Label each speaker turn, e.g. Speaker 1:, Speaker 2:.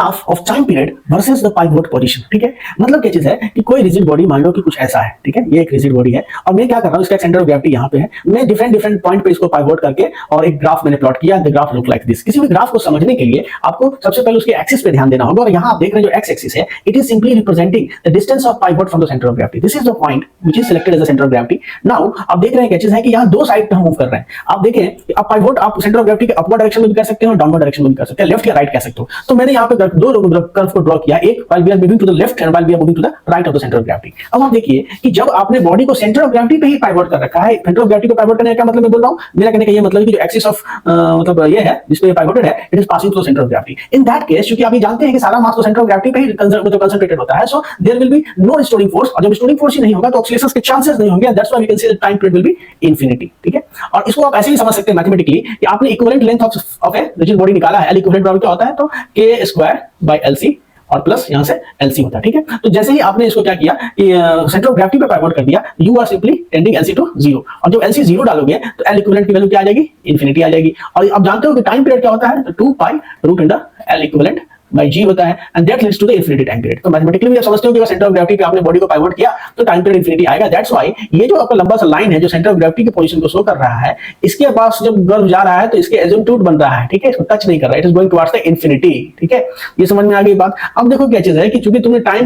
Speaker 1: Graph of time period versus the pivot position. ठीक है, मतलब क्या चीज है कि कोई रिजिड बॉडी मान लो कि कुछ ऐसा है, ठीक है, ये एक रिजिड बॉडी है और मैं क्या कर रहा हूँ, इसका सेंटर ऑफ ग्रेविटी यहाँ पे है, मैं डिफरेंट डिफरेंट पॉइंट पे इसको पाइवोट करके और एक ग्राफ मैंने प्लॉट किया। The graph look like this. किसी भी ग्राफ को समझने के लिए आपको सबसे पहले उसके एक्सिस पे ध्यान देना होगा और यहाँ आप देख रहे हैं जो एक्स एक्सिस है, it is simply representing the distance of pivot from the centre of gravity. This is the point which is selected as the centre of gravity. Now आप देख रहे हैं क्या चीज है कि यहाँ दो साइड पे हम मूव कर रहे हैं। आप देखें, आप पाइवोट आप सेंटर ऑफ ग्रेविटी के अपवर्ड डायरेक्शन में भी कर सकते हो, डाउनवर्ड डायरेक्शन में भी कर सकते हैं, लेफ्ट या राइट कह सकते हो। तो मैंने यहाँ पे दो कर्व को ड्रॉ किया, एक while we are moving to the left and while we are moving to the right of the center of gravity। अब आप देखिए कि जब आपने बॉडी को सेंटर ऑफ ग्रेविटी पे ही पाइवोट कर रखा है, सेंटर ऑफ ग्रेविटी को पाइवोट करने का मतलब मैं बोल रहा हूं, मेरा कहने का ये मतलब है कि जो एक्सिस ऑफ मतलब ये है जिस पे ये पाइवोटेड है, it is passing through centre of gravity. In that case क्योंकि आप ये जानते हैं कि सारा मास तो सेंटर ऑफ ग्रेविटी पे ही कंसंट्रेटेड होता है, so there will be no restoring force, और जब रिस्टोरिंग फोर्स ही नहीं होगा तो ऑक्सीलेशंस के चांसेस नहीं होंगे, that's why we can say the time period will be infinity. ठीक है, और इसको आप ऐसे ही समझ सकते हैं मैथमेटिकली कि आपने equivalent length of a rigid body निकाला है, एल इक्विवेलेंट बराबर क्या होता है, तो k²/lc और प्लस यहां से एलसी होता है। ठीक है, तो जैसे ही आपने इसको क्या किया कि सेंटर ऑफ ग्रेविटी पे पाइवोट कर दिया, you are simply tending LC to 0, और जब एलसी 0 डालोगे तो एल इक्विवेलेंट की वैल्यू क्या आ जाएगी, इंफिनिटी आ जाएगी। और आप जानते हो कि टाइम पीरियड क्या होता है, 2π√L इक्विवेलेंट बाय जी होता है, and that leads to the infinity time period. तो मैथमेटिकली भी आप समझते हो कि सेंटर ऑफ ग्रेविटी पे आपने बॉडी को पाइवोट किया तो टाइम पीरियड इंफिनिटी आएगा। दैट्स व्हाई ये जो आपका लंबा सा लाइन है जो सेंटर ऑफ ग्रेविटी की पोजीशन को शो कर रहा है, इसके पास जब गर्व जा रहा है तो इसके एजिम्पटूड बन रहा है, ठीक है, इसको टच नहीं कर रहा है, it is going towards the infinity. ठीक है, ये समझ में आ गई बात। अब देखो क्या चीज है कि चूंकि तुमने टाइम